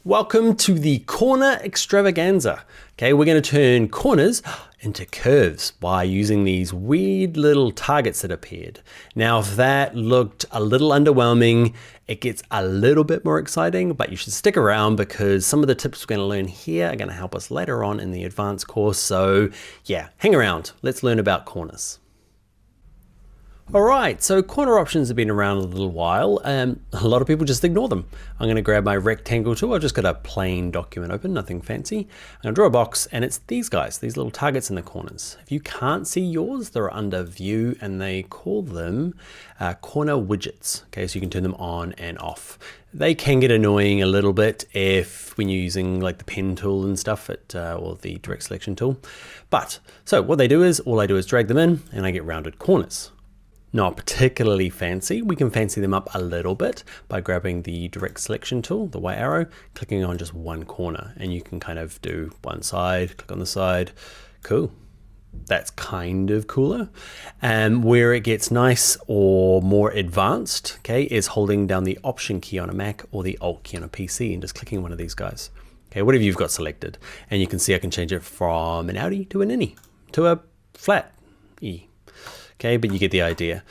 Welcome to the corner extravaganza. Okay, we're going to turn corners into curves by using these weird little targets that appeared. Now, if that looked a little underwhelming, it gets a little bit more exciting, but you should stick around because some of the tips we're going to learn here are going to help us later on in the advanced course. So yeah, hang around. Let's learn about corners. All right, so corner options have been around a little while. A lot of people just ignore them. I'm going to grab my rectangle tool. I've just got a plain document open, nothing fancy. I'm going to draw a box, and it's these guys, these little targets in the corners. If you can't see yours, they're under view, and they call them corner widgets. Okay, so you can turn them on and off. They can get annoying a little bit when you're using like the pen tool and stuff or the direct selection tool. But so what they do is, all I do is drag them in, and I get rounded corners. Not particularly fancy. We can fancy them up a little bit by grabbing the direct selection tool, the white arrow, clicking on just one corner, and you can kind of do one side, click on the side. Cool. That's kind of cooler. And where it gets nice or more advanced, okay, is holding down the Option key on a Mac or the Alt key on a PC and just clicking one of these guys. Okay, whatever you've got selected. And you can see I can change it from an outie to an innie to a flat E. Okay, but you get the idea.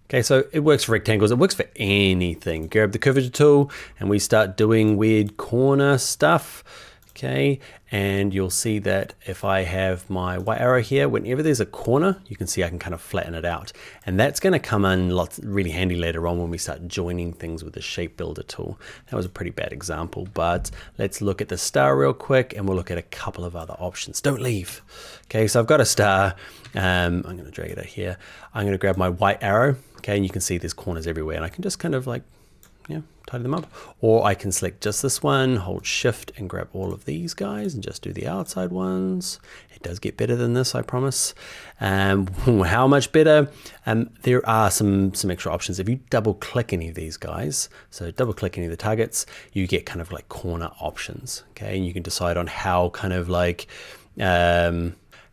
Okay, so it works for rectangles. It works for anything. Grab the curvature tool and we start doing weird corner stuff. Okay, and you'll see that if I have my white arrow here, whenever there's a corner, you can see I can kind of flatten it out. And that's going to come in really handy later on when we start joining things with the shape builder tool. That was a pretty bad example, but let's look at the star real quick and we'll look at a couple of other options. Don't leave. Okay, so I've got a star. I'm going to drag it out here. I'm going to grab my white arrow. Okay, and you can see there's corners everywhere, and I can just kind of like, tidy them up. Or I can select just this one, hold shift and grab all of these guys and just do the outside ones. It does get better than this, I promise. How much better? There are some extra options. If you double click any of these guys, so double click any of the targets, you get kind of like corner options. Okay, and you can decide on how kind of like,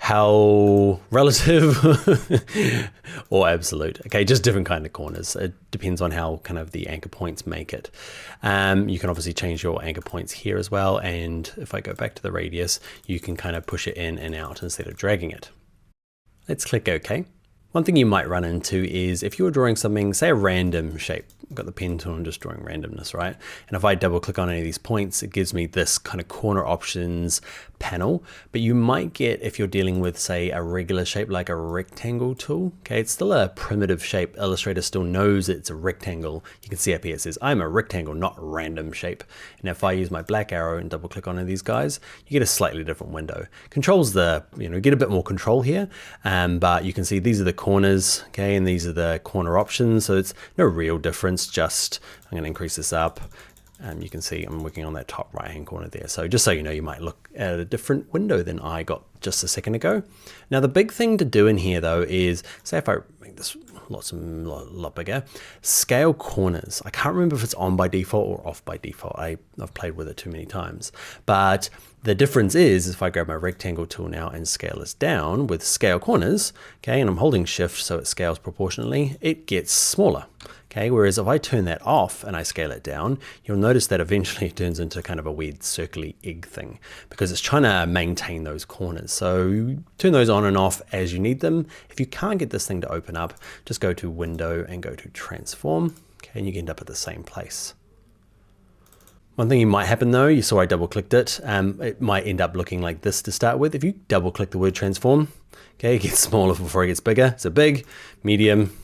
how relative or absolute. Okay, just different kind of corners. It depends on how kind of the anchor points make it. You can obviously change your anchor points here as well. And if I go back to the radius, you can kind of push it in and out instead of dragging it. Let's click OK. One thing you might run into is if you're drawing something, say a random shape, I've got the pen tool and just drawing randomness, right? And if I double click on any of these points, it gives me this kind of corner options panel. But you might get, if you're dealing with say a regular shape like a rectangle tool, okay, it's still a primitive shape. Illustrator still knows it's a rectangle. You can see up here it says I'm a rectangle, not random shape. And if I use my black arrow and double click on any of these guys, you get a slightly different window. Controls get a bit more control here, but you can see these are the corners, okay, and these are the corner options. So it's no real difference. Just I'm going to increase this up. You can see I'm working on that top right hand corner there. So just so you know, you might look at a different window than I got just a second ago. Now the big thing to do in here though is, say if I make this lot bigger, scale corners. I can't remember if it's on by default or off by default. I've played with it too many times. But the difference is if I grab my rectangle tool now and scale this down with scale corners, okay, and I'm holding shift so it scales proportionally, it gets smaller. Okay, whereas if I turn that off and I scale it down, you'll notice that eventually it turns into kind of a weird circly egg thing because it's trying to maintain those corners. So you turn those on and off as you need them. If you can't get this thing to open up, just go to Window and go to Transform, okay, and you end up at the same place. One thing might happen though, you saw I double clicked it. It might end up looking like this to start with. If you double click the word transform, okay, it gets smaller before it gets bigger. So big, medium,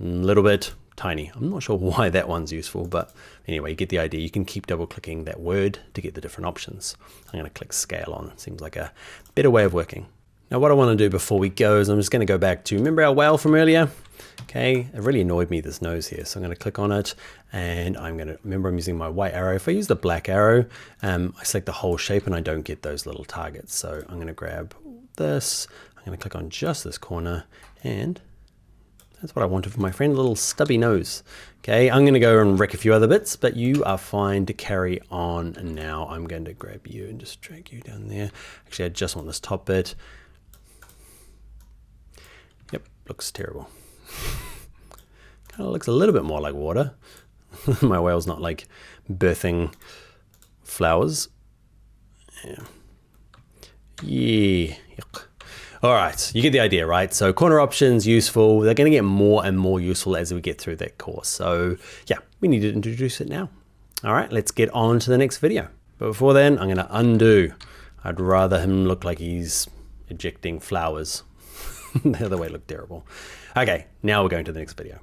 a little bit, tiny. I'm not sure why that one's useful, but anyway, you get the idea. You can keep double clicking that word to get the different options. I'm going to click scale on. It seems like a better way of working. Now what I want to do before we go is I'm just going to go back to, remember our whale from earlier? Okay, it really annoyed me, this nose here. So I'm going to click on it and I'm going to, remember I'm using my white arrow. If I use the black arrow, I select the whole shape and I don't get those little targets. So I'm going to grab this, I'm going to click on just this corner and that's what I wanted for my friend, a little stubby nose. Okay, I'm going to go and wreck a few other bits, but you are fine to carry on. And now I'm going to grab you and just drag you down there. Actually, I just want this top bit. Yep, looks terrible. Kind of looks a little bit more like water. My whale's not like birthing flowers. Yeah. Yuck. All right, you get the idea, right? So corner options, useful. They're going to get more and more useful as we get through that course. So yeah, we need to introduce it now. All right, let's get on to the next video. But before then, I'm going to undo. I'd rather him look like he's ejecting flowers. The other way looked terrible. Okay, now we're going to the next video.